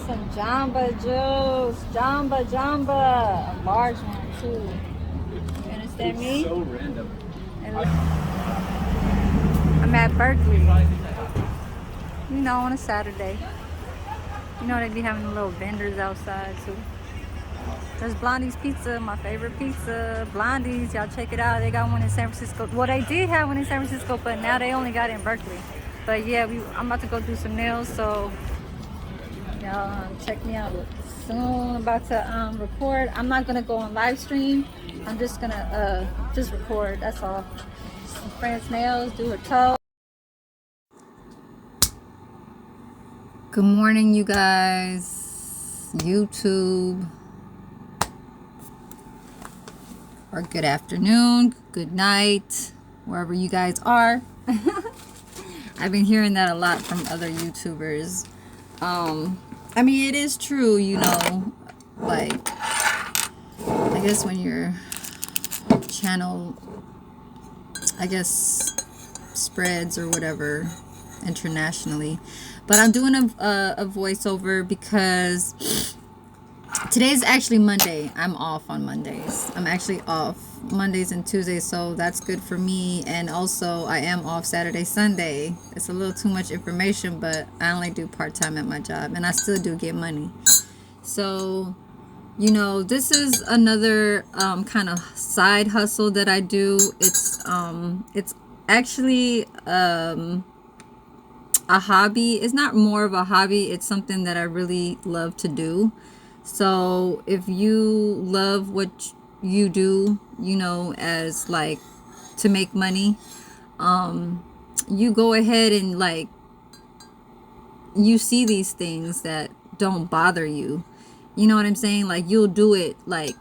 some Jamba juice. Jamba. A large one too. You understand me? So random. I'm at Berkeley. You know, on a Saturday. You know they be having the little vendors outside too. There's Blondie's Pizza, my favorite pizza. Blondie's, y'all check it out. They got one in San Francisco. Well, they did have one in San Francisco, but now they only got it in Berkeley. But yeah, I'm about to go do some nails, so y'all check me out soon. I'm about to record. I'm not gonna go on live stream. I'm just gonna just record. That's all. Some friend's nails, do her toe. Good morning, you guys. YouTube. Or good afternoon, good night, wherever you guys are. I've been hearing that a lot from other YouTubers. I mean, it is true, you know, like, I guess when your channel, I guess, spreads or whatever internationally. But I'm doing a voiceover because today's actually Monday. I'm off on Mondays. I'm actually off Mondays and Tuesdays, so that's good for me. And also, I am off Saturday, Sunday. It's a little too much information, but I only do part-time at my job, and I still do get money. So, you know, this is another kind of side hustle that I do. It's actually a hobby. It's not more of a hobby. It's something that I really love to do. So if you love what you do, you know, as like to make money, you go ahead and like, you see these things that don't bother you. You know what I'm saying? Like you'll do it like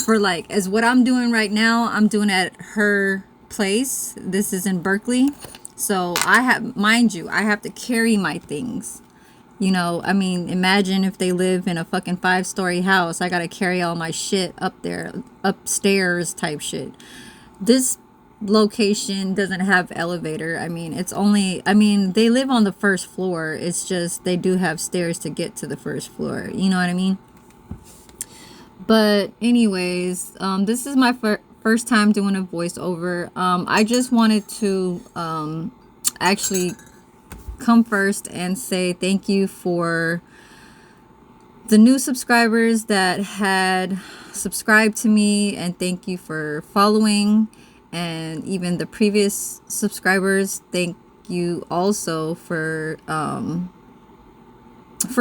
for like, as what I'm doing right now, I'm doing at her place. This is in Berkeley. So I have, mind you, I have to carry my things. You know, I mean, imagine if they live in a fucking 5-story house. I gotta carry all my shit up there, upstairs type shit. This location doesn't have elevator. I mean, it's only, I mean, they live on the first floor. It's just, they do have stairs to get to the first floor. You know what I mean? But anyways, this is my first time doing a voiceover. I just wanted to actually come first and say thank you for the new subscribers that had subscribed to me, and thank you for following, and even the previous subscribers, thank you also for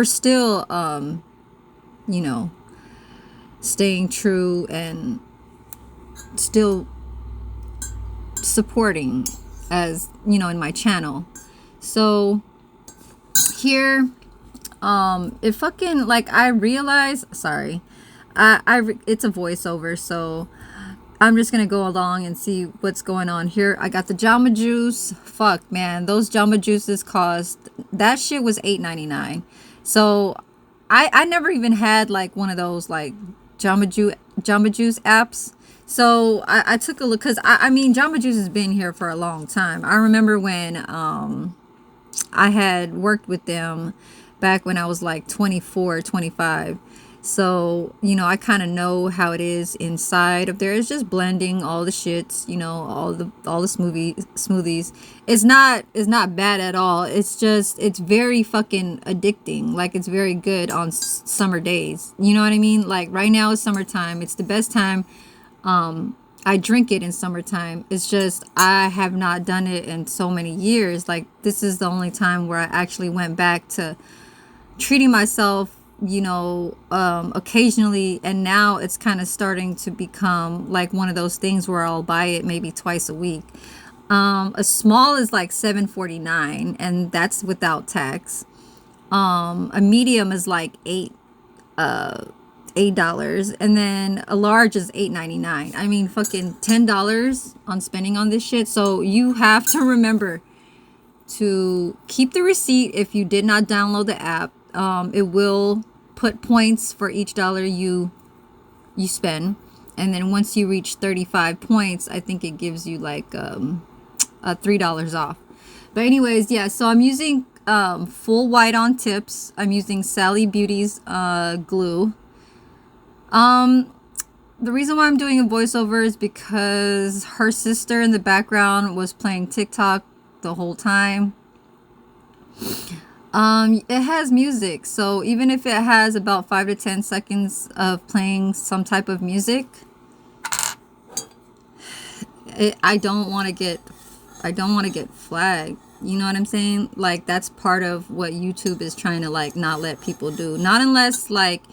still you know, staying true and still supporting, as you know, in my channel. So here, it fucking, like, I realize, sorry, it's a voiceover, so I'm just gonna go along and see what's going on here. I got the Jamba Juice. Fuck, man, those Jamba Juices cost, that shit was $8.99. So I never even had like one of those like Jamba Juice apps. So I took a look, because I mean, Jamba Juice has been here for a long time. I remember when I had worked with them back when I was like 24, 25. So, you know, I kind of know how it is inside of there. It's just blending all the shits, you know, all the smoothies. It's not bad at all. It's just, it's very fucking addicting. Like, it's very good on summer days. You know what I mean? Like right now is summertime. It's the best time. I drink it in summertime. It's just, I have not done it in so many years. Like, this is the only time where I actually went back to treating myself, you know, occasionally. And now it's kind of starting to become like one of those things where I'll buy it maybe twice a week. A small is like $7.49, and that's without tax. A medium is like $8, and then a large is $8.99. I mean, fucking $10 on spending on this shit. So you have to remember to keep the receipt if you did not download the app. It will put points for each dollar you spend, and then once you reach 35 points, I think it gives you like $3 off. But anyways, yeah, so I'm using full white on tips. I'm using Sally Beauty's glue. The reason why I'm doing a voiceover is because her sister in the background was playing TikTok the whole time. It has music, so even if it has about 5 to 10 seconds of playing some type of music, I don't want to get flagged. You know what I'm saying? Like, that's part of what YouTube is trying to like not let people do. Not unless like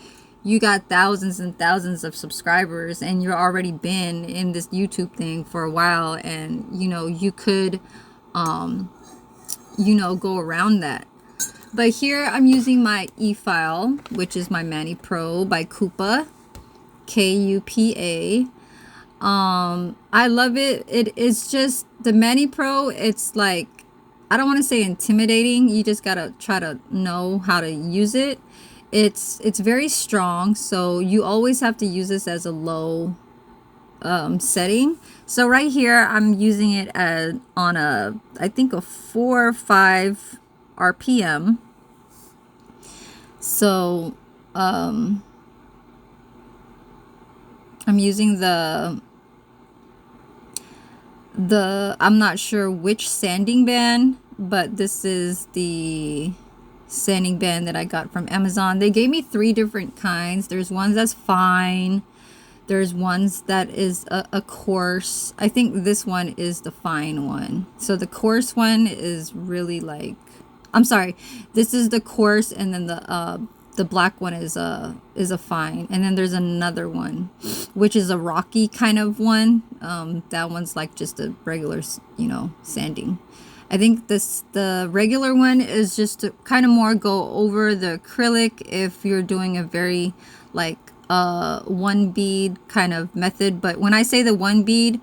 you got thousands and thousands of subscribers and you're already been in this YouTube thing for a while, and you know you could you know, go around that. But here I'm using my e-file, which is my Mani Pro by Kupa, Kupa. I love it. It is just the Mani Pro. It's like, I don't want to say intimidating. You just gotta try to know how to use it. It's very strong, so you always have to use this as a low setting. So right here I'm using it on a, I think a 4 or 5 RPM. So I'm using the I'm not sure which sanding band, but this is the sanding band that I got from Amazon. They gave me 3 different kinds. There's ones that's fine, there's ones that is a coarse. I think this one is the fine one. So the coarse one is really like, I'm sorry, this is the coarse, and then the black one is a fine, and then there's another one which is a rocky kind of one. That one's like just a regular, you know, sanding. I think the regular one is just to kind of more go over the acrylic if you're doing a very like one bead kind of method. But when I say the one bead,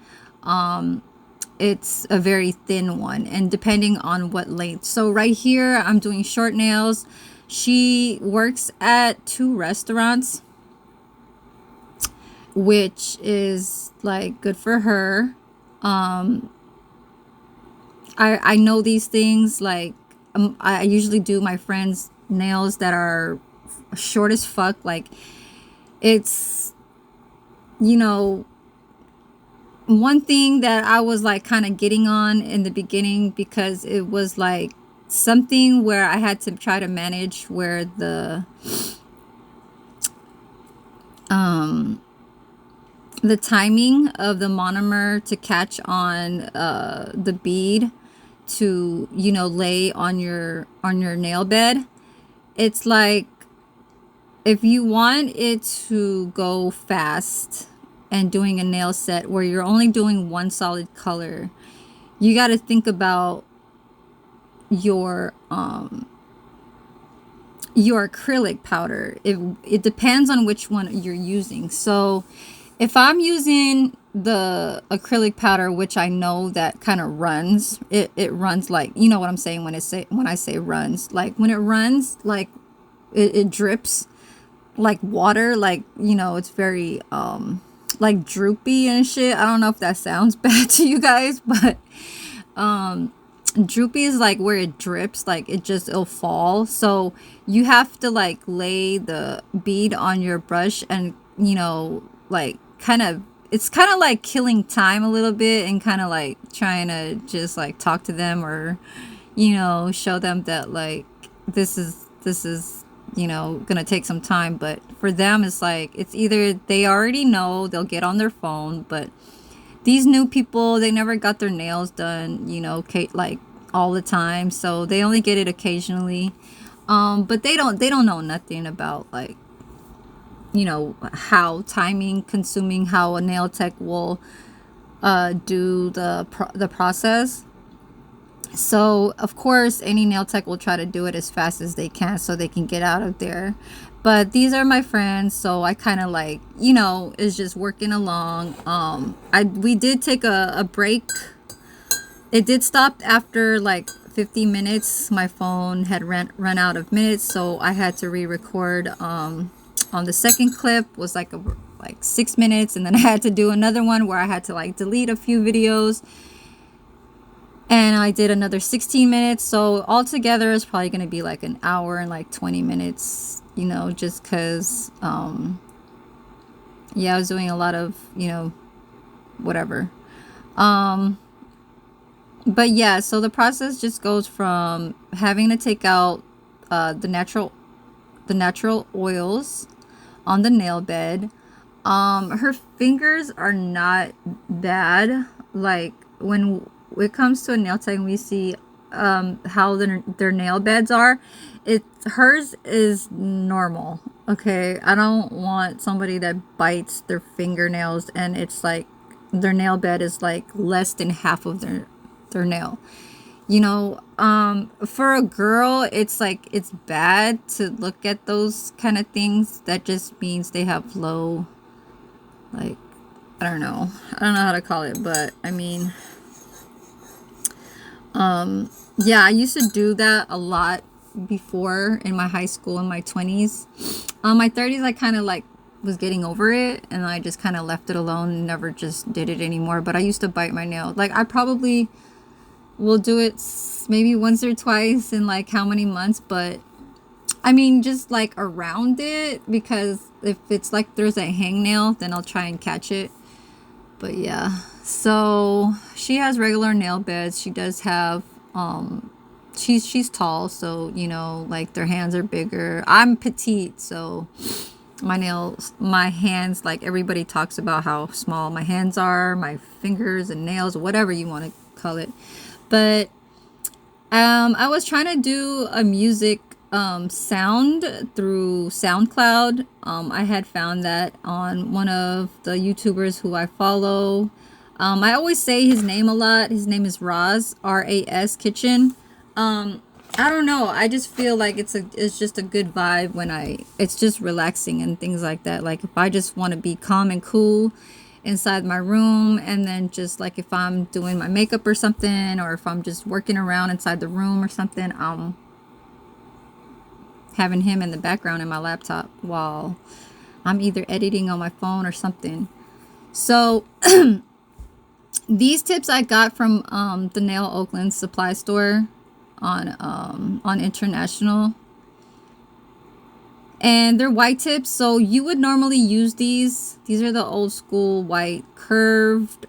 it's a very thin one, and depending on what length. So right here I'm doing short nails. She works at 2 restaurants, which is like good for her. I know these things. Like, I usually do my friends' nails that are short as fuck. Like, it's, you know, one thing that I was like kind of getting on in the beginning, because it was like something where I had to try to manage where the timing of the monomer to catch on the bead to, you know, lay on your nail bed. It's like, if you want it to go fast and doing a nail set where you're only doing one solid color, you got to think about your acrylic powder. It depends on which one you're using. So if I'm using the acrylic powder, which I know that kind of runs, it runs like, you know what I'm saying when I say runs, like when it runs, like it drips like water, like, you know, it's very like droopy and shit. I don't know if that sounds bad to you guys, but droopy is like where it drips, like it'll fall. So you have to like lay the bead on your brush and, you know, like it's kind of like killing time a little bit, and kind of like trying to just like talk to them, or, you know, show them that like this is, you know, gonna take some time. But for them, it's like, it's either they already know, they'll get on their phone, but these new people, they never got their nails done, you know, like all the time, so they only get it occasionally. But they don't know nothing about, like, you know, how timing consuming, how a nail tech will do the process. So of course any nail tech will try to do it as fast as they can so they can get out of there. But these are my friends, so I kind of like, you know, is just working along. We did take a break. It did stop after like 50 minutes. My phone had run out of minutes, so I had to re-record. On the second clip was like 6 minutes, and then I had to do another one where I had to like delete a few videos. And I did another 16 minutes. So altogether it's probably going to be like an hour and like 20 minutes, you know, just because, yeah, I was doing a lot of, you know, whatever. Um, but yeah, so the process just goes from having to take out the natural oils on the nail bed. Her fingers are not bad. Like when it comes to a nail tech, we see how their nail beds are. Hers is normal. Okay, I don't want somebody that bites their fingernails and it's like their nail bed is like less than half of their nail. You know, for a girl, it's like it's bad to look at those kind of things. That just means they have low, like, I don't know how to call it, but I mean, yeah, I used to do that a lot before in my high school in my 20s. My 30s, I kind of like was getting over it and I just kind of left it alone and never just did it anymore. But I used to bite my nail. Like, I probably will do it maybe once or twice in like how many months, but I mean, just like around it, because if it's like there's a hangnail, then I'll try and catch it. But yeah, so she has regular nail beds. She does have she's tall, so you know, like their hands are bigger. I'm petite, so my hands, like everybody talks about how small my hands are, my fingers and nails, whatever you want to call it. But I was trying to do a music sound through SoundCloud. I had found that on one of the YouTubers who I follow. I always say his name a lot. His name is Raz, RAS Kitchen. I don't know. I just feel like it's just a good vibe when it's just relaxing and things like that. Like if I just want to be calm and cool inside my room, and then just like if I'm doing my makeup or something, or if I'm just working around inside the room or something, having him in the background in my laptop while I'm either editing on my phone or something. So these tips I got from the Nail Oakland supply store on International, and they're white tips. So you would normally use these are the old school white curved.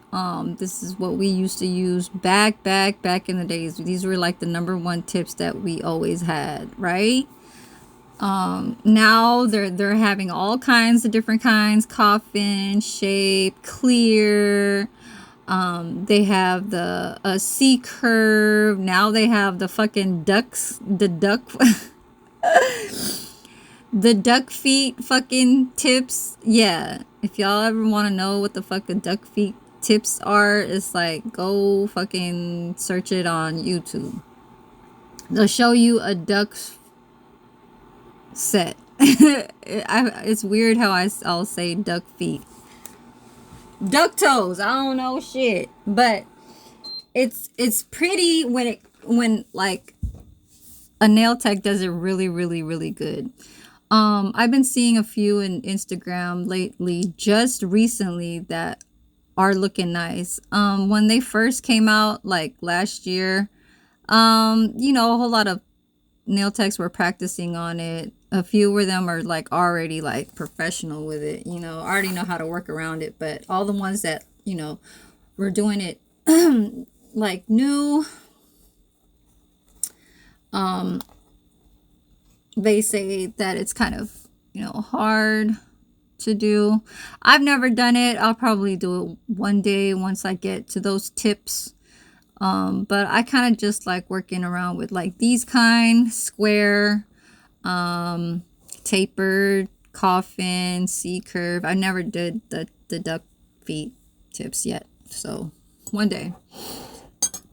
This is what we used to use back in the days. These were like the #1 tips that we always had, right? Now they're having all kinds of different kinds: coffin shape, clear. They have the C curve. Now they have the fucking ducks, the duck the duck feet fucking tips. Yeah, if y'all ever want to know what the fuck a duck feet tips are, it's like, go fucking search it on YouTube. They'll show you a duck set. It's weird how I'll say duck feet, duck toes. I don't know shit, but it's pretty when like a nail tech does it really really good. I've been seeing a few in Instagram lately, just recently, that are looking nice. When they first came out, like last year, you know, a whole lot of nail techs were practicing on it. A few of them are like already like professional with it, you know, already know how to work around it. But all the ones that, you know, were doing it like new, they say that it's kind of, you know, hard to do. I've never done it. I'll probably do it one day once I get to those tips. But I kind of just like working around with like these kind, square, tapered, coffin, C curve. I never did the duck feet tips yet, so one day.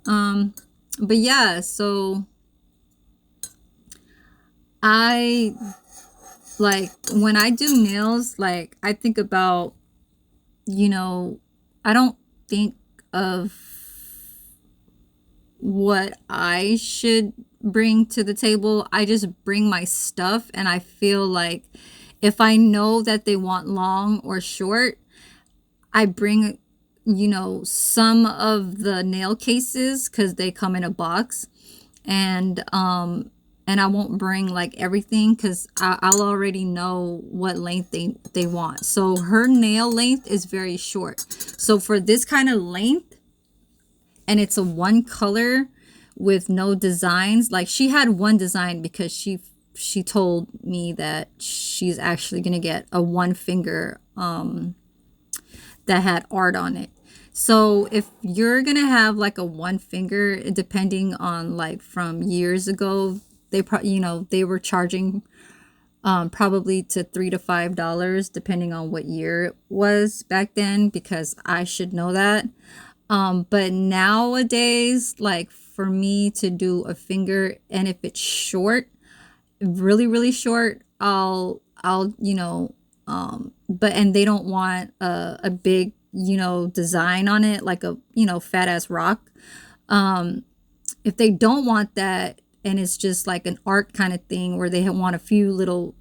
But yeah, so I like when I do nails, like I think about, you know, I don't think of what I should bring to the table. I just bring my stuff, and I feel like if I know that they want long or short, I bring you know, some of the nail cases because they come in a box, and I won't bring like everything because I'll already know what length they want. So her nail length is very short. So for this kind of length, and it's a one color with no designs. Like she had one design because she told me that she's actually gonna get a one finger that had art on it. So if you're gonna have like a one finger, depending on like from years ago, you know, they were charging probably to $3 to $5 depending on what year it was back then, because I should know that. But nowadays, like for me to do a finger, and if it's short, really really short, I'll you know, but and they don't want a big, you know, design on it like a, you know, fat ass rock. If they don't want that, and it's just like an art kind of thing where they want a few little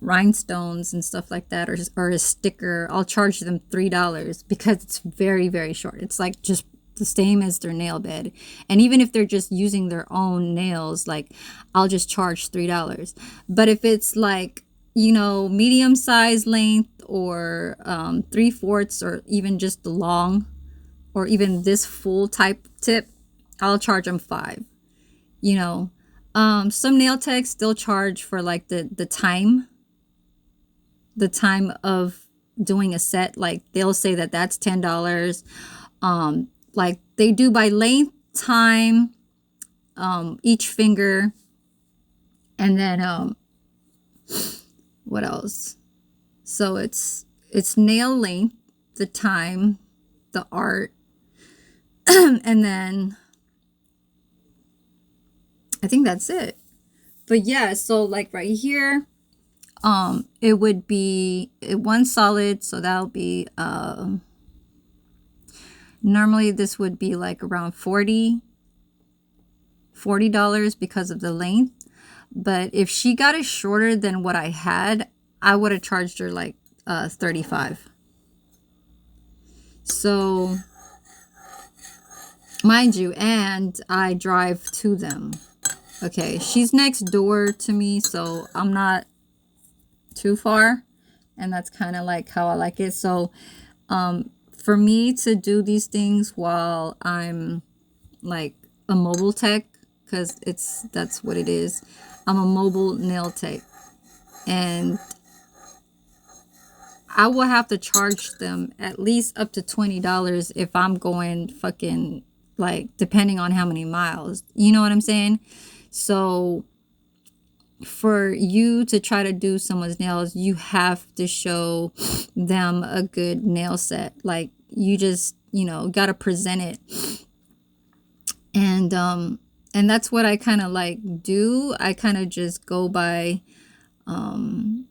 rhinestones and stuff like that, or a sticker, I'll charge them $3 because it's very very short. It's like just the same as their nail bed. And even if they're just using their own nails, like I'll just charge $3. But if it's like, you know, medium size length, or 3/4, or even just the long, or even this full type tip, I'll charge them 5. You know, some nail techs still charge for like the time of doing a set. Like they'll say that that's $10. Like they do by length, time, each finger, and then what else? So it's nail length, the time, the art, and then I think that's it. But yeah, so like right here, it would be one solid, so that'll be normally this would be like around $40 because of the length. But if she got it shorter than what I had, I would have charged her like 35. So mind you, and I drive to them. Okay, she's next door to me, so I'm not too far, and that's kind of like how I like it. So for me to do these things while I'm like a mobile tech, because that's what it is. I'm a mobile nail tech, and I will have to charge them at least up to $20 if I'm going fucking, like, depending on how many miles. You know what I'm saying? So for you to try to do someone's nails, you have to show them a good nail set. Like, you just, you know, got to present it. And that's what I kind of like do. I kind of just go by, you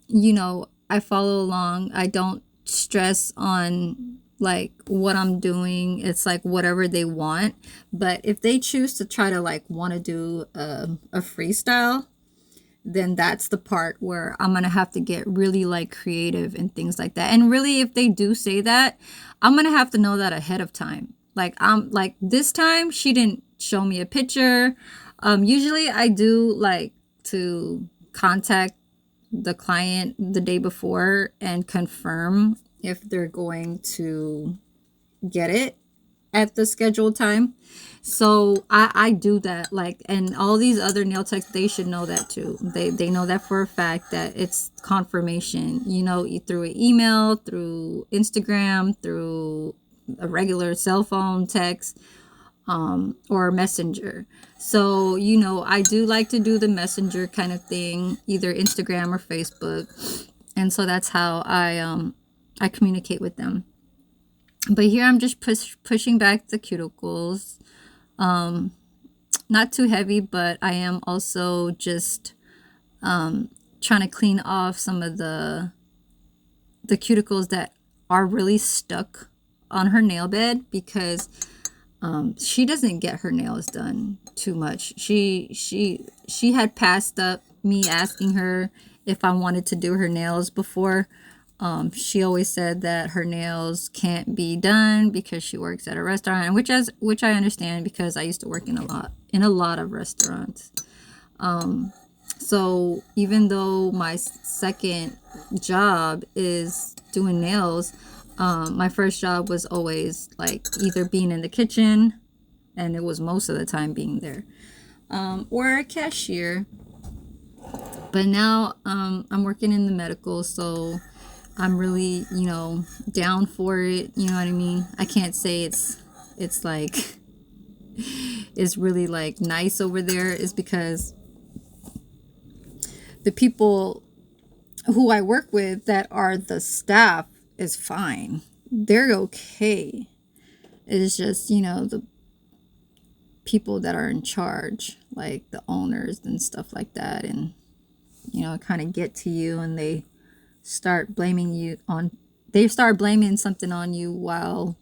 know, I follow along. I don't stress on like what I'm doing. It's like whatever they want. But if they choose to try to like want to do a freestyle, then that's the part where I'm gonna have to get really like creative and things like that. And really, if they do say that, I'm gonna have to know that ahead of time. Like, I'm like, this time she didn't show me a picture. Usually I do like to contact the client the day before and confirm if they're going to get it at the scheduled time. So I do that, like, and all these other nail techs, they should know that too. They know that for a fact, that it's confirmation, you know, through an email, through Instagram, through a regular cell phone text, or messenger. So, you know, I do like to do the messenger kind of thing, either Instagram or Facebook. And so that's how I communicate with them. But here I'm just pushing back the cuticles. Not too heavy, but I am also just trying to clean off some of the cuticles that are really stuck on her nail bed, because she doesn't get her nails done too much. She had passed up me asking her if I wanted to do her nails before, She always said that her nails can't be done because she works at a restaurant, and which I understand because I used to work in a lot of restaurants. So even though my second job is doing nails, my first job was always like either being in the kitchen, and it was most of the time being there, or a cashier. But now I'm working in the medical, so I'm really, down for it. You know what I mean? I can't say it's like it's really like nice over there. Is because the people who I work with that are the staff is fine. They're okay. It's just, the people that are in charge, like the owners and stuff like that, and kind of get to you, and they start blaming something on you while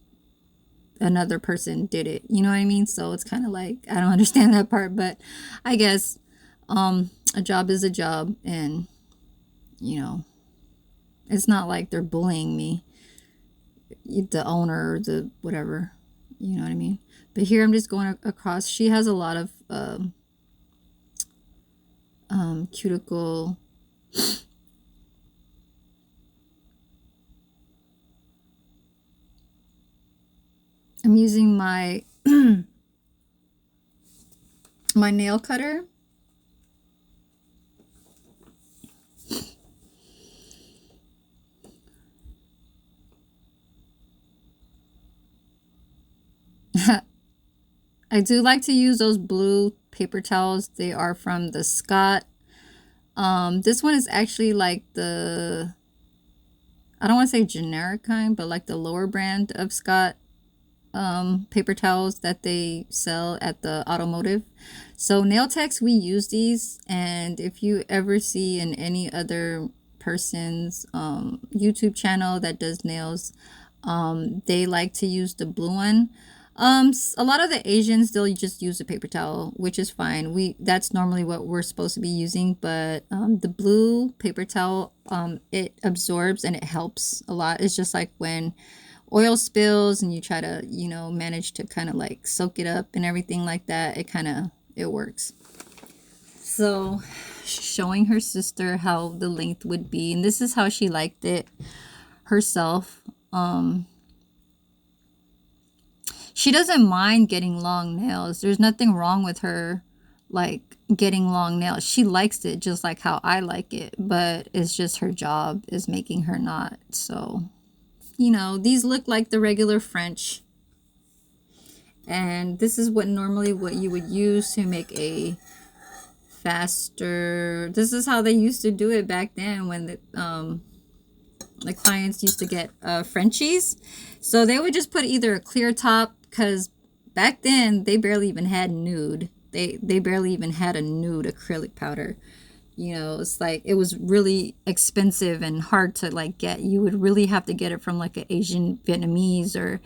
another person did it. You know what I mean? So it's kind of like, I don't understand that part, but I guess a job is a job, and it's not like they're bullying me, the owner or the whatever. You know what I mean? But here I'm just going across. She has a lot of cuticle. I'm using my my nail cutter. I do like to use those blue paper towels. They are from the Scott. This one is actually like the, I don't want to say generic kind, but like the lower brand of Scott paper towels that they sell at the automotive. So Nail Techs, we use these, and if you ever see in any other person's YouTube channel that does nails, they like to use the blue one. A lot of the Asians, they'll just use a paper towel, which is fine. That's normally what we're supposed to be using, but the blue paper towel, it absorbs and it helps a lot. It's just like when oil spills and you try to, manage to kind of like soak it up and everything like that. It works. So showing her sister how the length would be, and this is how she liked it herself. She doesn't mind getting long nails. There's nothing wrong with her like getting long nails. She likes it just like how I like it, but it's just her job is making her not. So, these look like the regular French. And this is what you would use to make a faster. This is how they used to do it back then when the clients used to get Frenchies. So they would just put either a clear top, because back then they barely even had nude. They barely even had a nude acrylic powder. It's like it was really expensive and hard to like get. You would really have to get it from like an Asian Vietnamese or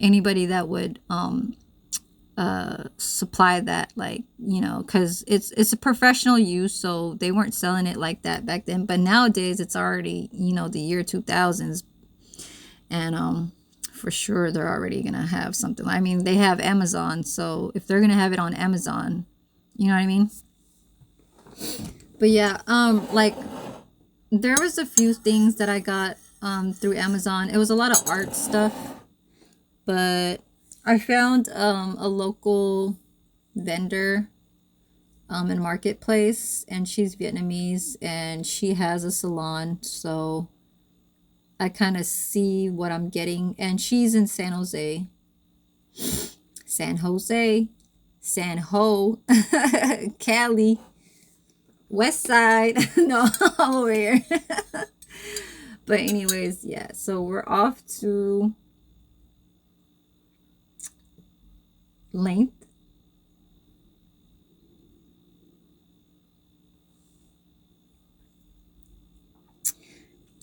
anybody that would supply that, like, because it's a professional use, so they weren't selling it like that back then. But nowadays it's already the year 2000s, and for sure they're already gonna have something. I mean, they have Amazon, so if they're gonna have it on Amazon, you know what I mean? But yeah, like there was a few things that I got through Amazon. It was a lot of art stuff, but I found a local vendor in Marketplace, and she's Vietnamese and she has a salon, so I kind of see what I'm getting. And she's in San Jose. San Jose. San Ho. Cali. West Side. No, I'm over here. But anyways, yeah. So we're off to length.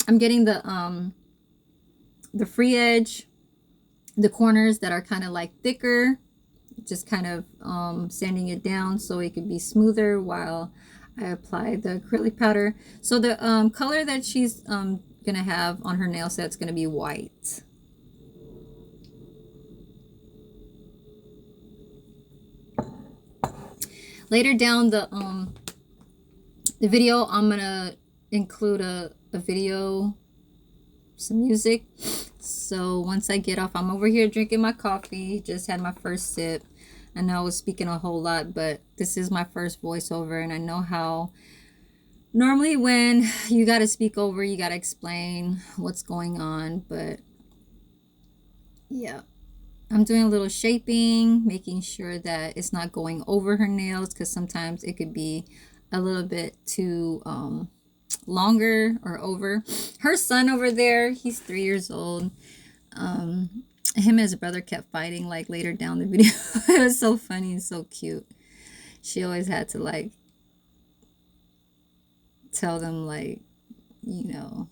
I'm getting the free edge, the corners that are kind of like thicker, just kind of sanding it down so it could be smoother while I apply the acrylic powder. So the color that she's gonna have on her nail set's gonna be white. Later down the video, I'm gonna include a video, some music. So once I get off, I'm over here drinking my coffee. Just had my first sip. I know I was speaking a whole lot, but this is my first voiceover, and I know how normally when you got to speak over, you got to explain what's going on. But yeah, I'm doing a little shaping, making sure that it's not going over her nails, because sometimes it could be a little bit too longer or over. Her son over there, he's 3 years old. Him and his brother kept fighting like later down the video. It was so funny and so cute. She always had to like tell them like, you know,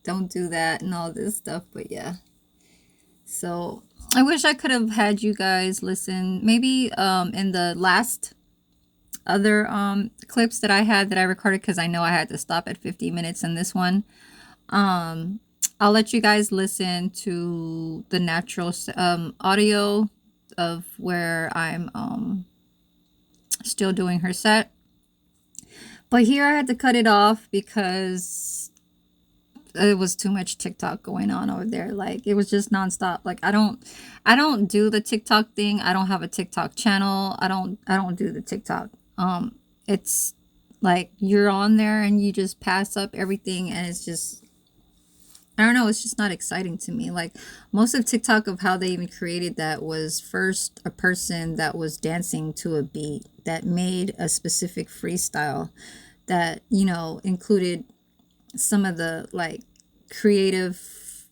don't do that and all this stuff. But yeah, so I wish I could have had you guys listen maybe in the last other clips that I had that I recorded, because I know I had to stop at 50 minutes in this one. I'll let you guys listen to the natural audio of where I'm still doing her set. But here I had to cut it off because it was too much TikTok going on over there. Like, it was just nonstop. Like, I don't do the TikTok thing. I don't have a TikTok channel. I don't do the TikTok. It's like you're on there and you just pass up everything, and it's just, I don't know, it's just not exciting to me. Like, most of TikTok, of how they even created that, was first a person that was dancing to a beat that made a specific freestyle that, you know, included some of the like creative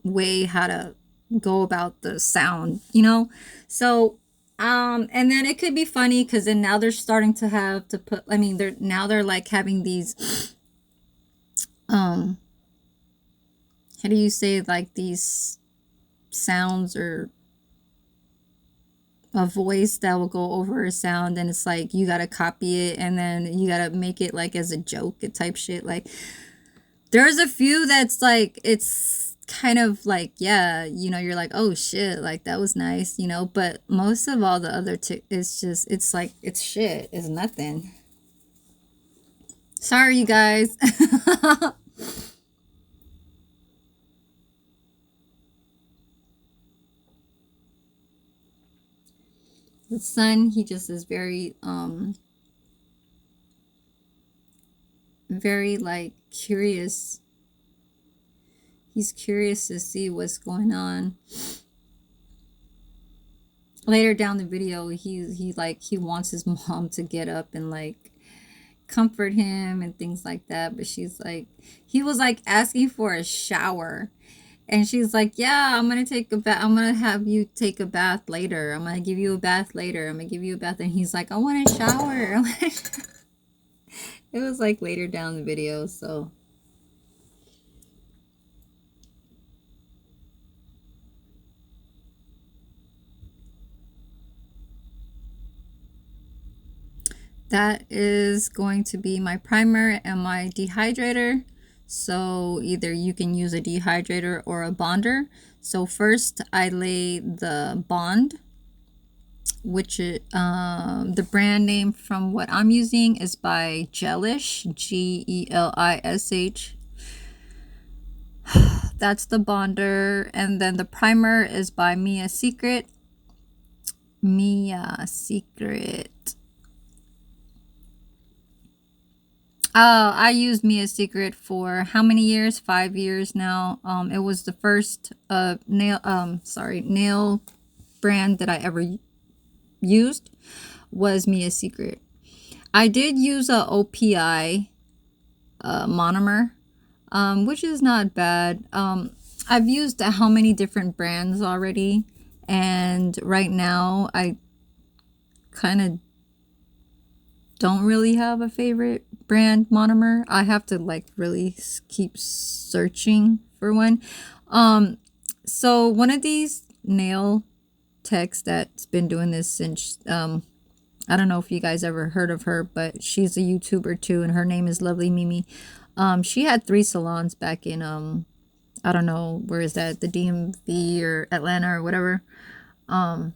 way how to go about the sound, you know? So and then it could be funny because then now they're starting to have to put, I mean, they're like having these how do you say, like, these sounds or a voice that will go over a sound, and it's like you gotta copy it and then you gotta make it like as a joke type shit. Like, there's a few that's like, it's kind of like, yeah, you know, you're like, oh shit, like that was nice, you know. But most of all the other it's just, it's like, it's shit, it's nothing. Sorry, you guys. The son, he just is very very like curious. He's curious to see what's going on. Later down the video, he wants his mom to get up and like comfort him and things like that, but she's like, he was like asking for a shower. And she's like, yeah, I'm going to take a bath. I'm going to have you take a bath later. I'm going to give you a bath later. I'm going to give you a bath. And he's like, I want a shower. It was like later down the video. So that is going to be my primer and my dehydrator. So either you can use a dehydrator or a bonder. So first I lay the bond, which the brand name from what I'm using is by Gelish, Gelish. That's the bonder. And then the primer is by Mia Secret. I used Mia Secret for how many years? 5 years now. It was the first nail brand that I ever used was Mia Secret. I did use a OPI monomer, which is not bad. I've used how many different brands already, and right now I kind of don't really have a favorite brand monomer. I have to like really keep searching for one. So one of these nail techs that's been doing this since I don't know if you guys ever heard of her, but she's a YouTuber too, and her name is Lovely Mimi. She had 3 salons back in I don't know, where is that, the DMV or Atlanta or whatever. Um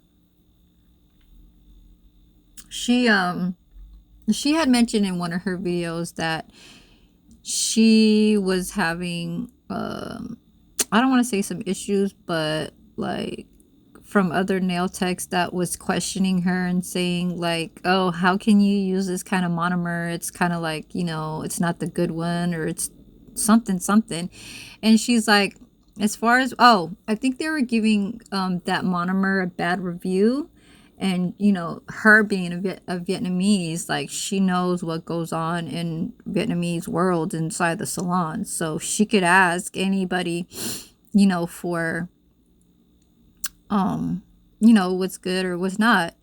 she um she had mentioned in one of her videos that she was having I don't want to say some issues, but like from other nail techs that was questioning her and saying like, oh, how can you use this kind of monomer? It's kind of like, you know, it's not the good one, or it's something something. And she's like, as far as, oh, I think they were giving that monomer a bad review. And you know, her being a Vietnamese, like she knows what goes on in Vietnamese world inside the salon, so she could ask anybody, you know, for you know, what's good or what's not.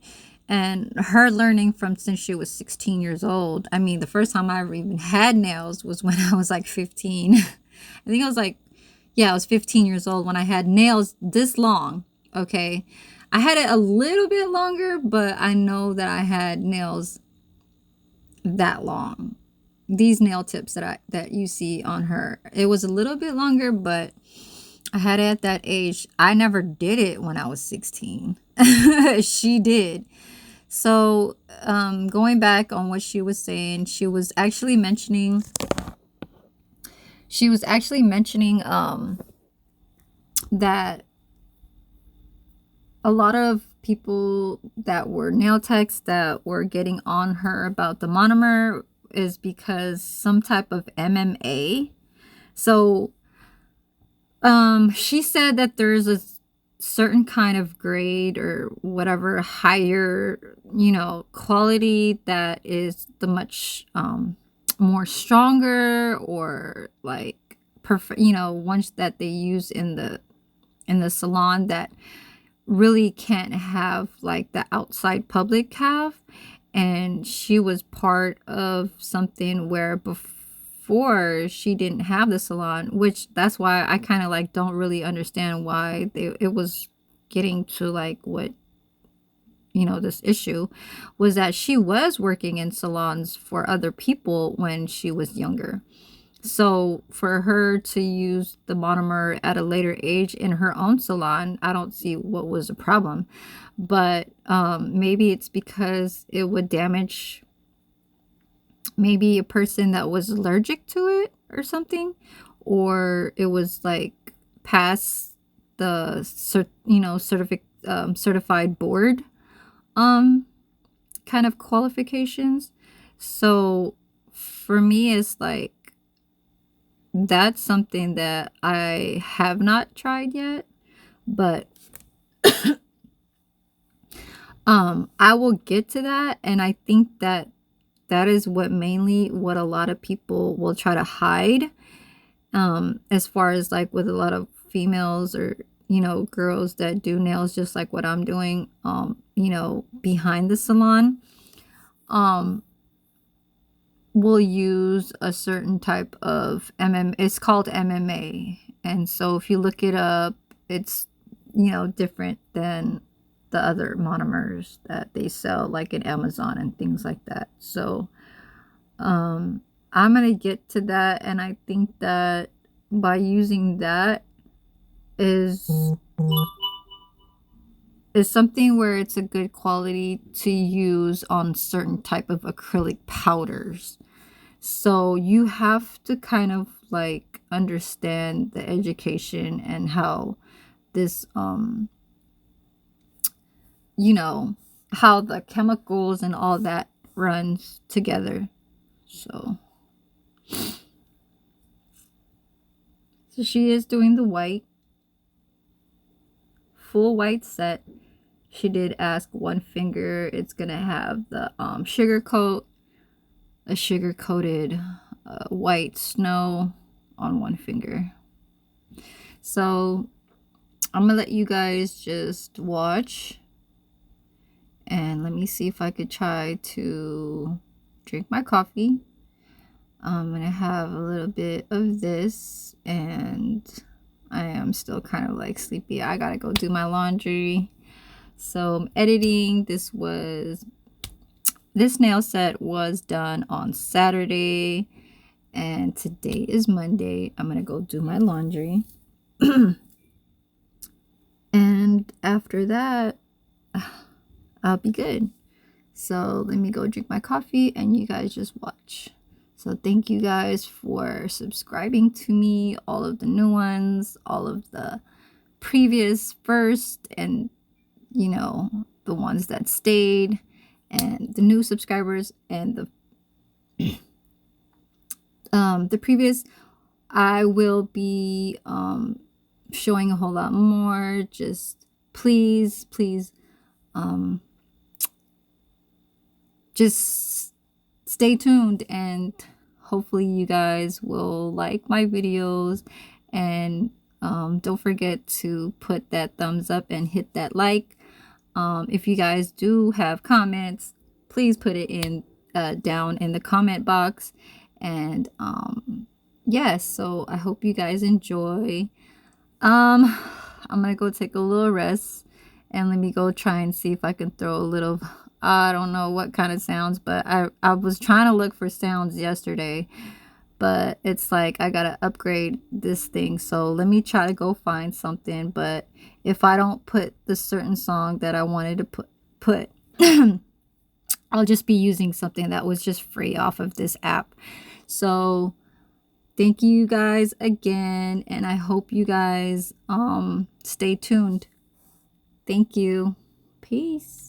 And her learning from since she was 16 years old. I mean, the first time I ever even had nails was when I was like 15. I think I was like, yeah, I was 15 years old when I had nails this long. Okay. I had it a little bit longer, but I know that I had nails that long. These nail tips that you see on her, it was a little bit longer, but I had it at that age. I never did it when I was 16. She did. So, going back on what she was saying, she was actually mentioning that a lot of people that were nail techs that were getting on her about the monomer is because some type of MMA. So she said that there's a certain kind of grade or whatever higher, you know, quality that is the much more stronger, or like perfect, you know, ones that they use in the salon that really can't have like the outside public have. And she was part of something where before she didn't have the salon, which that's why I kind of like don't really understand why it was getting to like what, you know, this issue was that she was working in salons for other people when she was younger. So for her to use the monomer at a later age in her own salon, I don't see what was a problem. But maybe it's because it would damage maybe a person that was allergic to it or something, or it was like past the certified board kind of qualifications. So for me, it's like that's something that I have not tried yet, but I will get to that. And I think that that is what a lot of people will try to hide, as far as like with a lot of females or, you know, girls that do nails just like what I'm doing, you know, behind the salon, will use a certain type of it's called MMA. And so if you look it up, it's, you know, different than the other monomers that they sell like in Amazon and things like that. So I'm gonna get to that, and I think that by using that is something where it's a good quality to use on certain type of acrylic powders. So you have to kind of like understand the education and how this you know, how the chemicals and all that runs together. So she is doing the white, full white set. She did ask one finger. It's gonna have the sugar coat, a sugar coated white snow on one finger. So I'm gonna let you guys just watch, and let me see if I could try to drink my coffee. I'm gonna have a little bit of this, and I am still kind of like sleepy. I gotta go do my laundry. So I'm editing. This nail set was done on Saturday, And today is Monday. I'm gonna go do my laundry. And after that, I'll be good. So let me go drink my coffee and you guys just watch. So thank you guys for subscribing to me, all of the new ones, all of the previous first, and you know, the ones that stayed, and the new subscribers, and the previous. I will be showing a whole lot more. Just please just stay tuned, and hopefully you guys will like my videos. And don't forget to put that thumbs up and hit that like. If you guys do have comments, please put it in down in the comment box. And yes, so I hope you guys enjoy. I'm gonna go take a little rest, and let me go try and see if I can throw a little, I don't know what kind of sounds, but I was trying to look for sounds yesterday, but it's like I gotta upgrade this thing. So let me try to go find something. But if I don't put the certain song that I wanted to put I'll just be using something that was just free off of this app. So thank you guys again, and I hope you guys stay tuned. Thank you. Peace.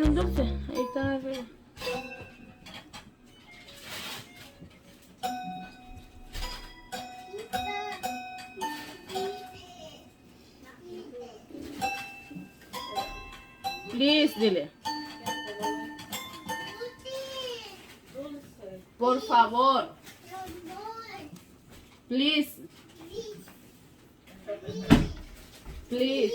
un dulce. Ahí está arriba. Please, dile. Por favor. Please. Please.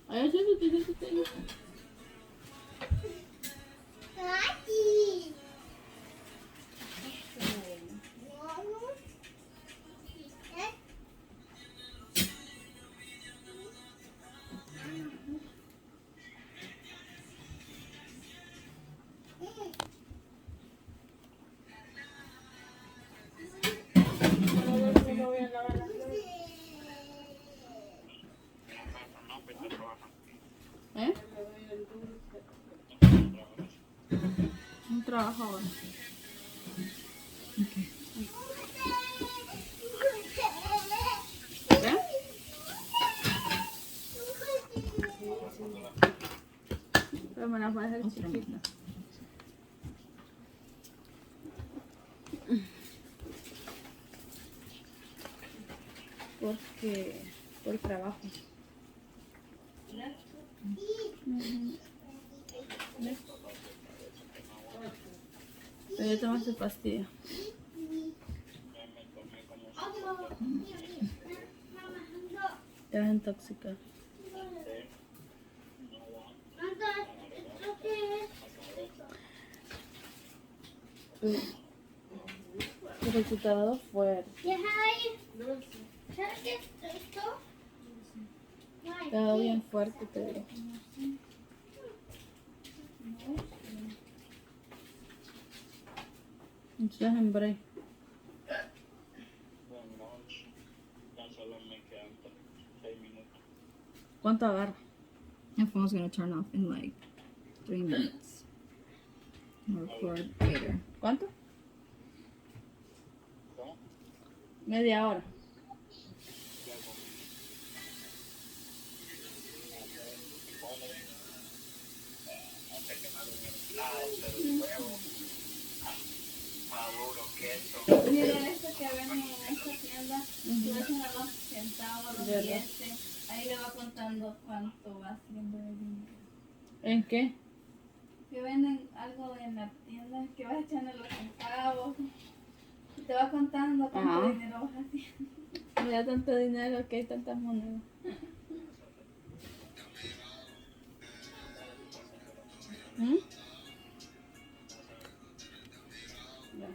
Ay, sí. ¿Eh? Un trabajador. ¿Qué? Pero me las voy a dejar chiquitas. Porque por trabajo. Pero yo tomo esa pastilla. Te vas a intoxicar. Pero si te ha dado fuerte. Te ha dado bien fuerte, te digo. Entonces en break. ¿Cuánto agarra? My phone's gonna turn off in like 3 minutes. I'll record later. ¿Cuánto? Media hora. Mira esto que venden en esta tienda, tú ves a los centavos, los billetes, ahí le va contando cuánto va haciendo el dinero. ¿En qué? Que venden algo en la tienda, que vas echando los centavos, y te va contando cuánto dinero vas haciendo. Mira tanto dinero que hay tantas monedas. ¿Mm? Ya.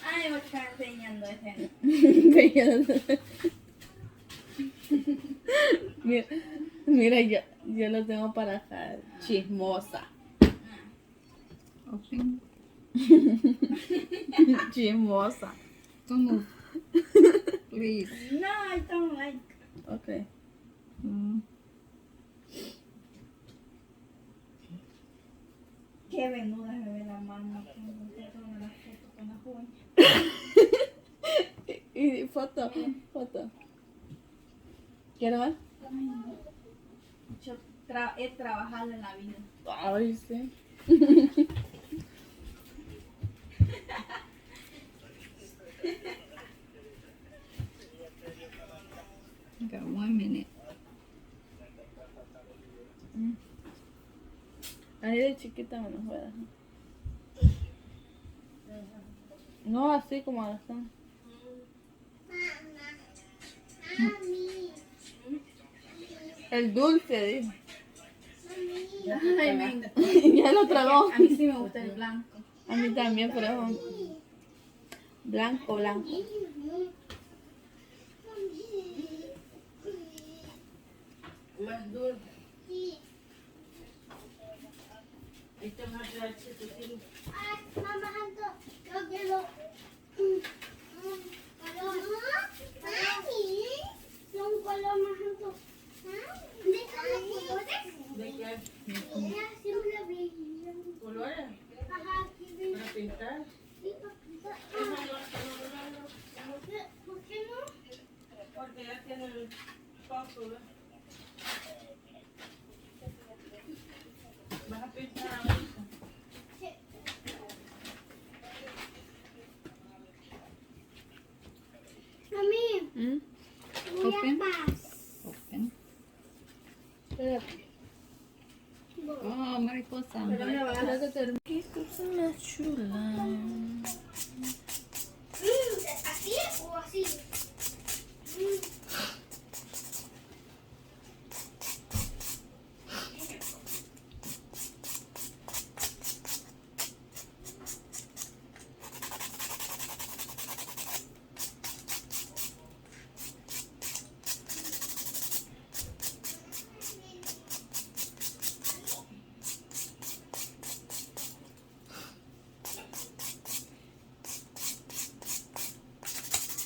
Ay, voy a estar enseñando ese. mira yo lo tengo para acá. Chismosa. Open. Chismosa. Don't move. Please. No, I don't like. Ok. Qué venuda me ve la mano con la foto con las uñas. Y foto. ¿Quieres ver? Yo he trabajado en la vida. Ay, sí. I got 1 minute. Ahí de chiquita me lo voy a dejar. No así como están. El dulce, dijo. Ay, me Ya lo tragó. A mí sí me gusta el blanco. A mí también, pero es blanco. Más dulce. Esto es más dulce que sí. Mamá, yo quiero un color más alto. ¿De qué colores? ¿De qué? Mira, siempre brillan. ¿Colores? Ajá, aquí brillan. ¿Para pintar? Sí, para pintar. Eso no. en el paso, ¿ves? Vas a pintar ahorita. Mami, voy Open. a paz. Open. Espérate. Oh, mariposa. Espera que termine. Qué cosa más chula. ¿Así o así?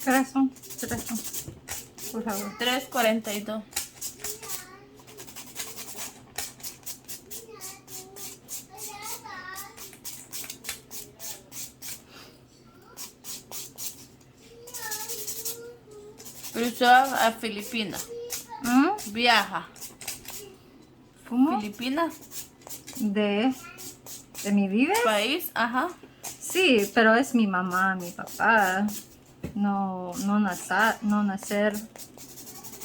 Corazón. Por favor. 3:42. Cruzó a Filipinas. ¿Mm? Viaja. ¿Cómo? Filipinas, ¿De mi vive? país, ajá. Sí, pero es mi mamá, mi papá. No nacer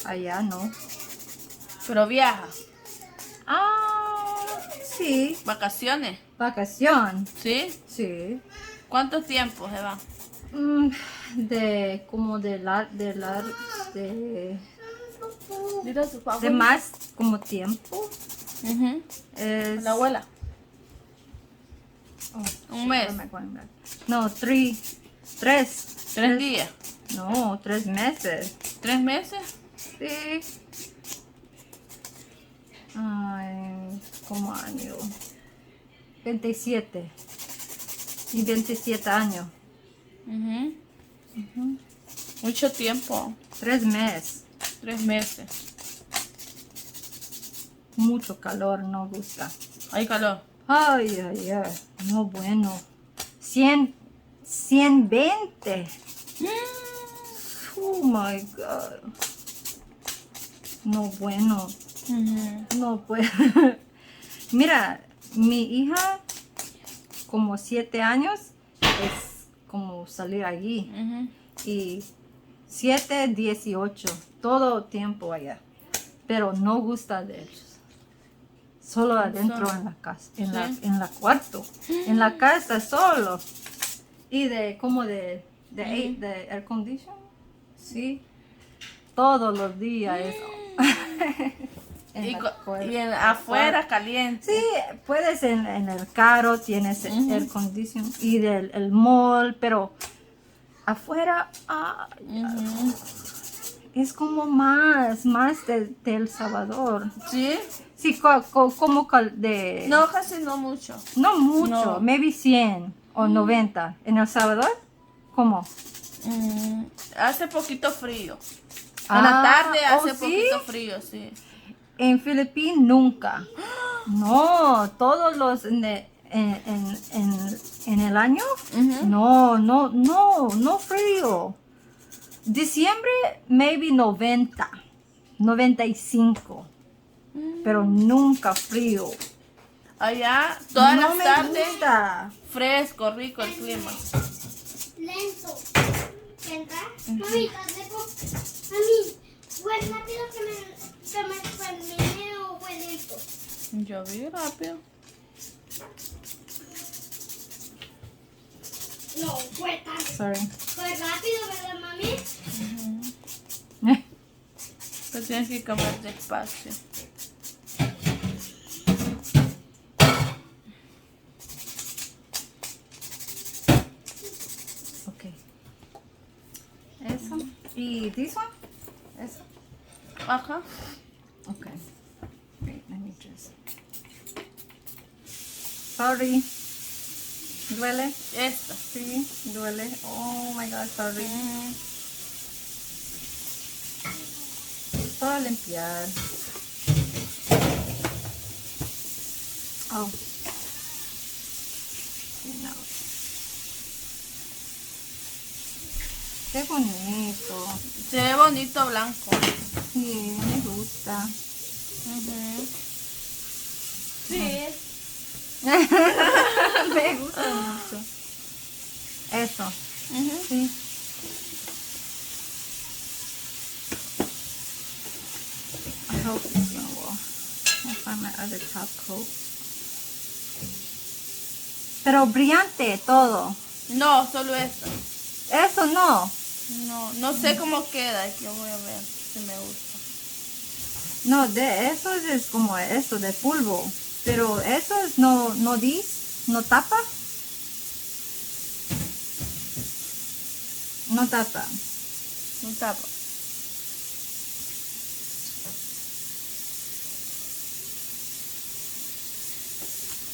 allá, no. Pero viaja. Ah, sí. Vacaciones, Vacación. ¿sí? Sí. ¿Cuánto tiempo se va? De como de Dile a tu papá. de más como tiempo. Ujú. Es, La abuela. oh, Un mes. shit, where am I going back? No, tres. 3 días. No, 3 meses. 3 meses. Sí. Ay, como año. 27. Y 27 años. Ujú. Mucho tiempo. 3 meses. 3 meses. Mucho calor, no gusta. Hay calor. Ay, ay, ay. No bueno. 120. Oh my God. No bueno. Ujú. No puedo. Mira, mi hija, como 7 años, es como salir allí. Ujú. Y 7, 18, todo tiempo allá. Pero no gusta de ellos. Solo adentro en la casa, Sí. en la cuarto, en la casa solo. Y de como de air condition, sí. Todos los días es en Y, la co- cuarto. y afuera caliente. Sí, puedes en el carro, tienes air condition y el mall, pero afuera Ujú. es como más de El Salvador. ¿Sí? Sí, como de... No, casi no mucho. No mucho, No. maybe 100 o 90. ¿En El Salvador? ¿Cómo? Hace poquito frío. En la tarde hace ¿sí? poquito frío, sí. En Filipinas nunca. No, todos los en el año, no frío. Diciembre, maybe 90, 95, pero nunca frío. Allá todas no las me tardes gusta. fresco, rico el clima. Lento. ¿Verdad? Mami, mami, pues rápido que me termine o fue lento. Yo vi rápido. No, fue tan. Sorry. Fue rápido, ¿verdad, mami? Pero tienes que comer despacio. Okay. Eso. ¿Y this one? Eso. Ajá. Okay. Wait, let me just. Sorry. ¿Duele? Esta. Sí, duele. Oh my God, sorry. Para limpiar. Oh. Sí, no. Qué bonito. Se ve bonito blanco. Sí, me gusta. Ujú. Sí. Me gusta mucho. Eso. Ujú. Sí. I hope this one will. I'll find my other top coat. Pero brillante todo. No, solo esto. Eso no. No, no sé cómo queda. Yo voy a ver si me gusta. No, de eso es como eso, de polvo. Pero eso es no no tapa. No tapa. Un tapa.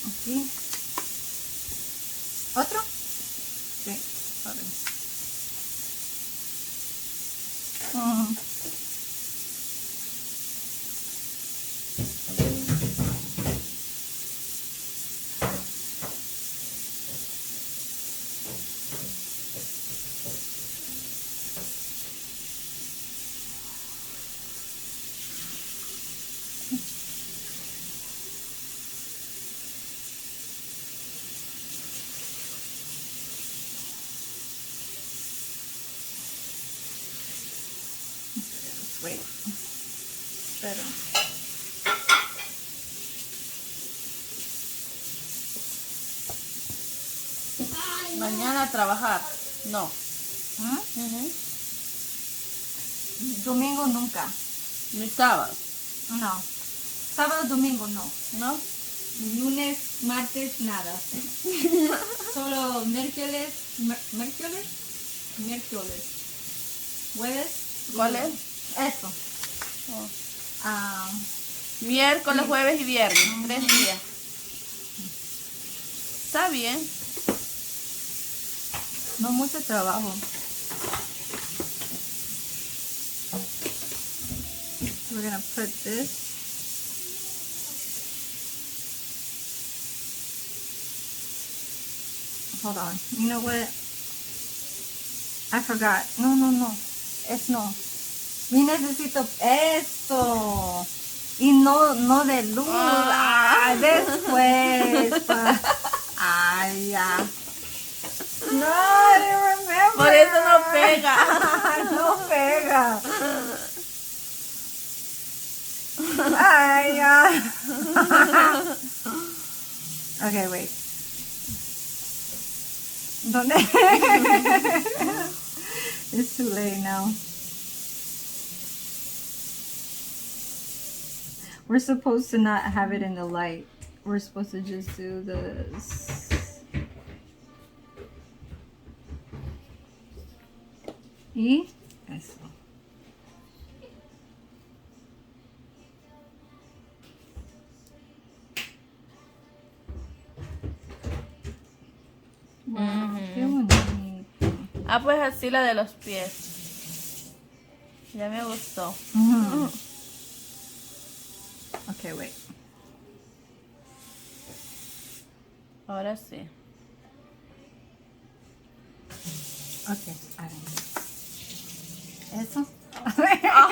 Aquí. ¿Otro? Sí. Sorry. Mm. Wait. Pero. Mañana a trabajar. No. ¿Mm? Ujú. Domingo nunca. Ni sábado. No. Sábado, domingo no. ¿No? Lunes, martes, nada. Solo miércoles, miércoles, jueves. ¿Cuál es? Eso. Oh. Ah, Miércoles, jueves y viernes. 3 días. Está bien. no mucho trabajo. We're gonna put this. Hold on. You know what? I forgot. No. Es no. Y necesito esto. Y no de luz. Ah. Después. Ay, ya. No, I didn't remember. Por eso no pega. No pega. Ay, ya. Okay, wait. ¿Dónde? It's too late now. We're supposed to not have it in the light. We're supposed to just do this. Y eso. Wow, qué bonito. Ah, pues así la de los pies. Ya me gustó. Mhm. Okay, wait. Ahora sí. Okay, I don't know. Eso. Mira.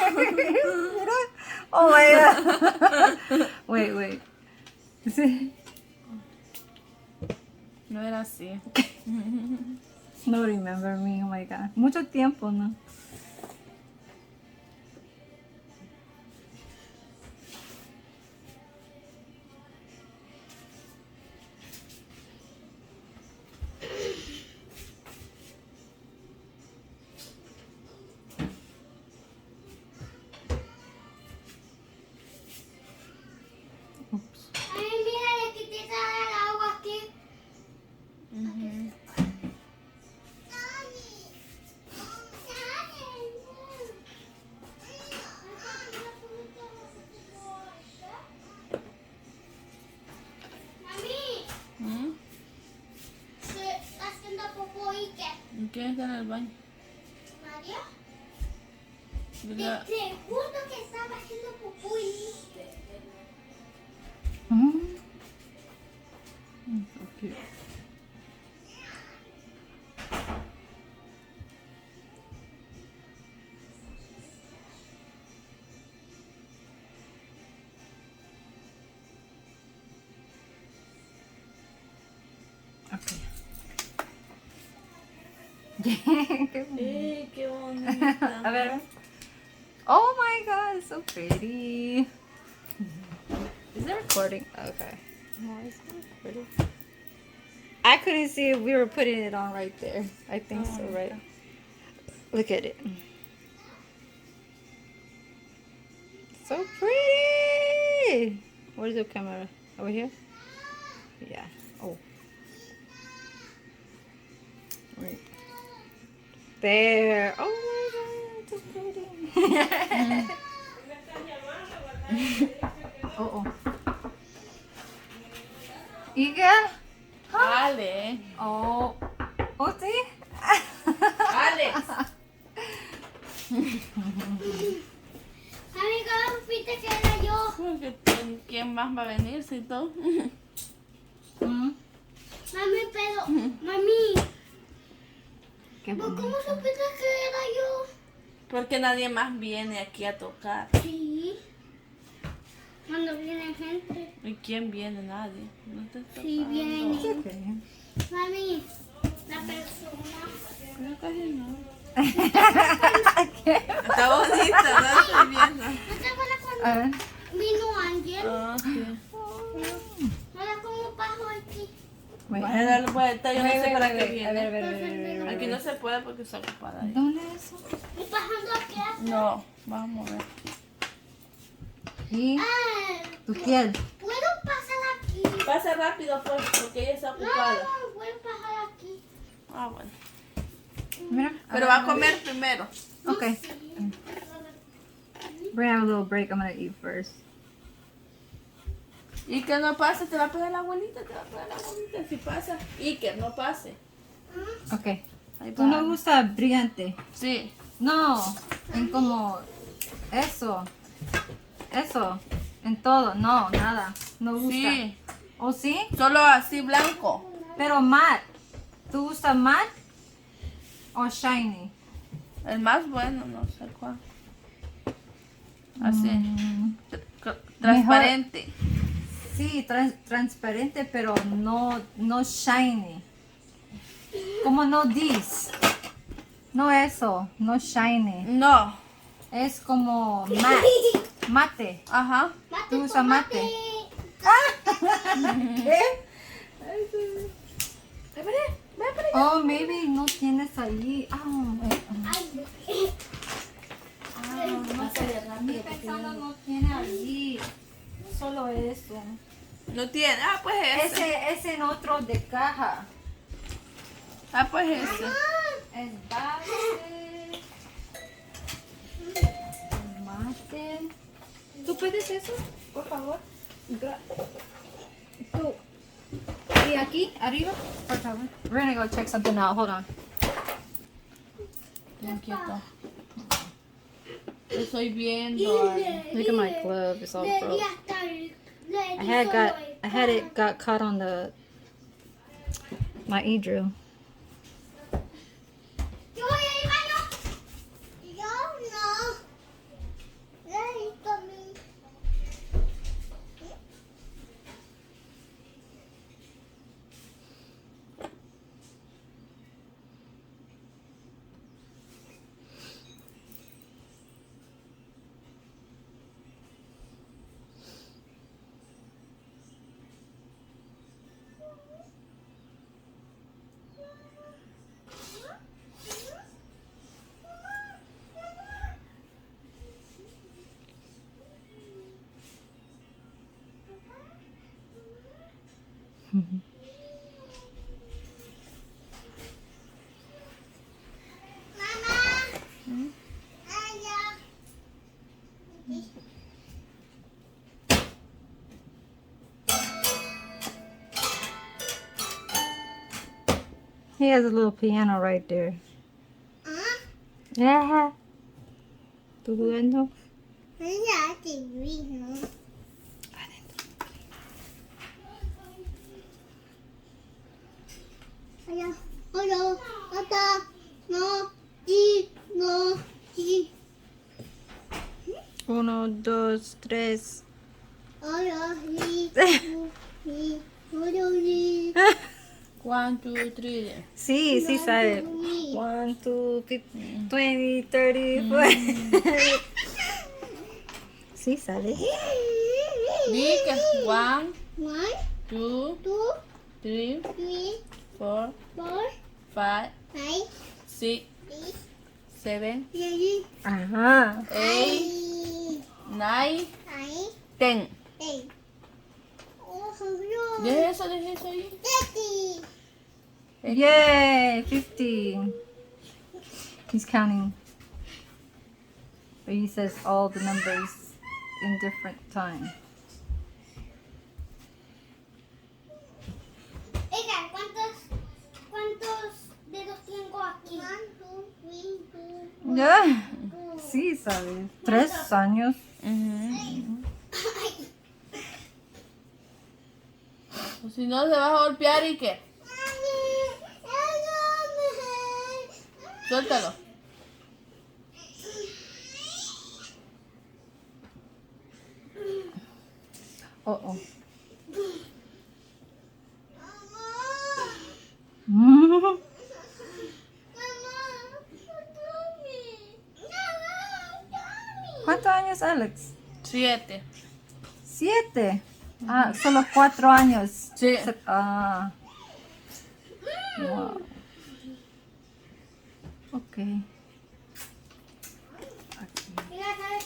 Oh my god. Wait. Sí. No era así. No remember me, oh my god. Mucho tiempo, ¿no? Ay, mira, le quité toda el agua aquí. Ujú. Mami, ¿Mm? se está haciendo popó y qué. ¿Y quién está en el baño? María, Dile- te juro que estaba haciendo popó y So cute. Qué bonita. A ver. Oh my god, it's so pretty. Is it recording? Okay. No, it's not recording. I couldn't see if we were putting it on right there. I think so, right? Look at it. So pretty. Where's the camera? Over here? Yeah. Oh. Right. There. Oh my god, so pretty. Oh. ¿Y qué? Ale. Oh. ¿Oh, sí? Alex. Amiga, viste que era yo. ¿Quién más va a venir si tú? Mm, Mami, pero, mami, qué ¿cómo bonito. supiste que era yo? Porque nadie más viene aquí a tocar. Sí. Cuando viene gente. ¿Y quién viene? Nadie. No te está Sí, viene. Okay. Mami, la persona. No, casi no. ¿Qué? Está bonita, no estoy viendo. ¿No te acuerdas A cuando ver. vino Ángel? Ah, sí. Mira cómo pasó aquí. Wait. Voy a dar vuelta, yo no sé para qué A viene. ver, a ver. Aquí no se puede porque está ocupada ahí. ¿Dónde es eso? Y pasando aquí. No, vamos a ver. ¿Y Ah, tu piel? ¿puedo pasar aquí? Pasa rápido pues, porque ella está No, ocupada. no, puedo pasar aquí. Ah, bueno. Mira. Pero va a comer primero. Okay. We're gonna have a little break. I'm gonna eat first. Y que no pase, te va a pegar la abuelita, te va a pegar la abuelita. Si pasa, y que no pase. Okay. Ahí ¿Tú no va. gusta brillante? Sí. No, en como eso. Eso. En todo. No, nada. No gusta. Sí. ¿O sí? Solo así blanco. Pero matte. ¿Tú gusta matte o shiny? El más bueno, no sé cuál. Así. Transparente. Sí, transparente, pero no shiny. Como no this. No eso, no shiny. No. Es como matte. Mate. Ajá. ¿Tú usas mate? ¿Qué? Oh, maybe no tienes allí. No sé, pensando no tiene allí. Solo eso. No tiene. Ah, pues ese. Ese en otro de caja. Ah, pues ese. Es base. Mate. ¿Tú puedes eso? Por favor. Tú. Y aquí, arriba, por favor. We're gonna go check something out. Hold on. Bien quieto. Estoy viendo. Look at my glove. It's all broke. I had it got caught on my e-drill. Yo voy a ir al baño. Yo no. Necesito a mí. Mamá. Allá. He has a little piano right there. Ah, Yeah. ¿Tú jugando? ya te vi, ¿no? Allá. Hola. Acá. No. Y. No. Y. 1, 2, 3. Hola. Y. Y. Hola. Y. 1, 2, 3. Sí, sí sabe. 1, 2, 20, 30, 40. Sí sabe. Di que 1, 1, 2, 2, 3, 3, 4, 4, 5, 5, 6, 6, 7, 7, Ajá. 8, 8, 9, 9, 10. 10. Oh, no. Deja eso ahí. 50. Yay, 50. He's counting. But he says all the numbers in different time. Oiga, ¿cuántos dedos tengo aquí? 1, 2, 3, 4. Ya. Sí sabe. 3 años. O si no, se va a golpear y qué. Suéltalo. Oh, oh. ¿Cuántos años, Alex? 7. 7. Ah, solo 4 años. Sí. Ah. Wow. Ok.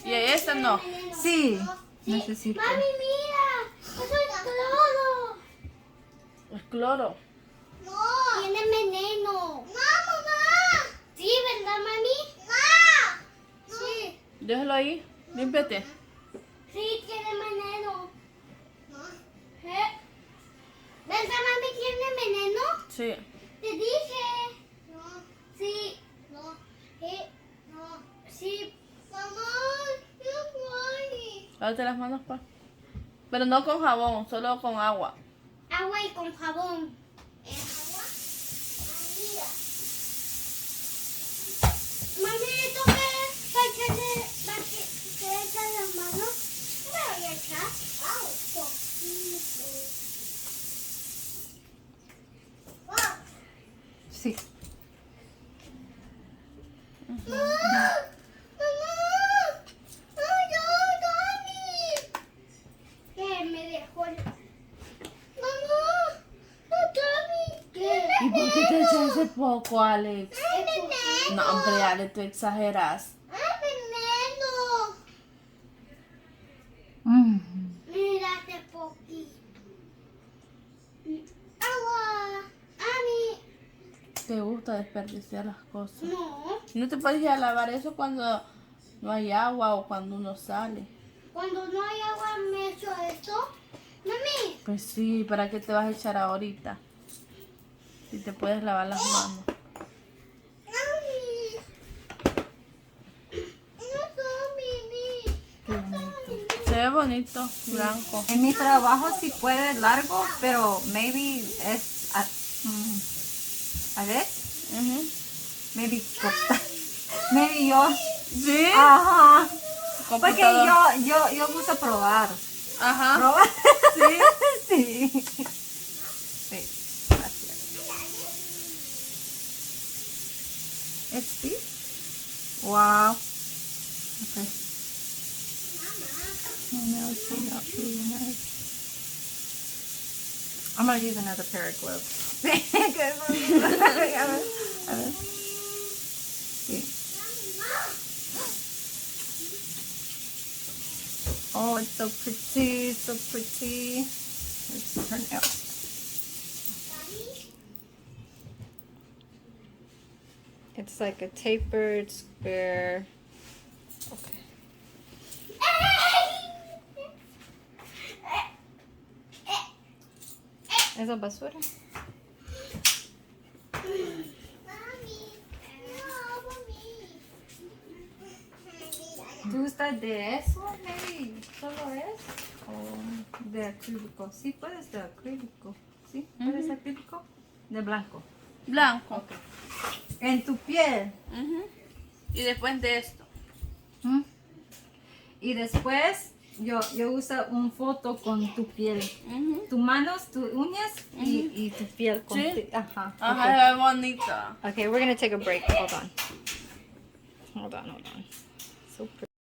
Y esta no. Sí. Necesito. Mami, mira, eso es cloro. Es cloro. No. Tiene veneno. No, mamá. Sí, ¿verdad, mami? No. Sí. Déjalo ahí. Límpiate. Sí, tiene veneno. ¿Eh? ¿Verdad, mami, tiene veneno? Sí. Te dije. No. Sí. No. No. Sí. Mamá, no voy. Lávate las manos, pa. Pero no con jabón, solo con agua. Agua y con jabón. ¿Agua? Mira. Mami, ¿esto qué es? ¿Para que echar las manos? Me voy a echar. Au, poquito. Sí. ¡Mamá! ¿Qué? Me dejó el... ¡Mamá! ¡Tommy! ¿Qué? ¿Y por qué te echaste poco, Alex? ¡Es veneno! No, hombre, Alex, tú exageras. ¡Es veneno! Mm. Mírate poquito. Agua. Ani. Te gusta desperdiciar las cosas. No. ¿No te puedes ir a lavar eso cuando no hay agua o cuando uno sale? Cuando no hay agua me echo esto. Mami. Pues sí, ¿para qué te vas a echar ahorita? Si te puedes lavar las manos. Mami. No, Mimi. Se ve bonito, blanco. En mi trabajo sí puede largo, pero maybe es a ver, Ujú. maybe corta. Maybe yo. ¿Sí? Ajá. Porque Computador. yo gusto probar. Ajá. ¿Probar? Sí. Sí. Sí. Gracias. It's this? Wow. Okay. Oh, no, it's turned out really nice. I'm gonna use another pair of gloves. A ver. Sí. Oh, it's so pretty, so pretty. Let's turn it out. It's like a tapered square. Okay. ¿Eso es basura? ¿Tú gustas de eso, maybe? ¿Solo es? ¿O de acrílico? Sí, puedes de acrílico. ¿Sí? ¿Puedes de acrílico? De blanco. Blanco. En tu piel. Ujú. Y después de esto. ¿Mm? Y después yo uso un foto con tu piel. Tus manos, tus uñas y tu piel. Con Sí. Ajá. Ajá, se ve bonita. Okay, we're gonna take a break. Hold on. So pretty.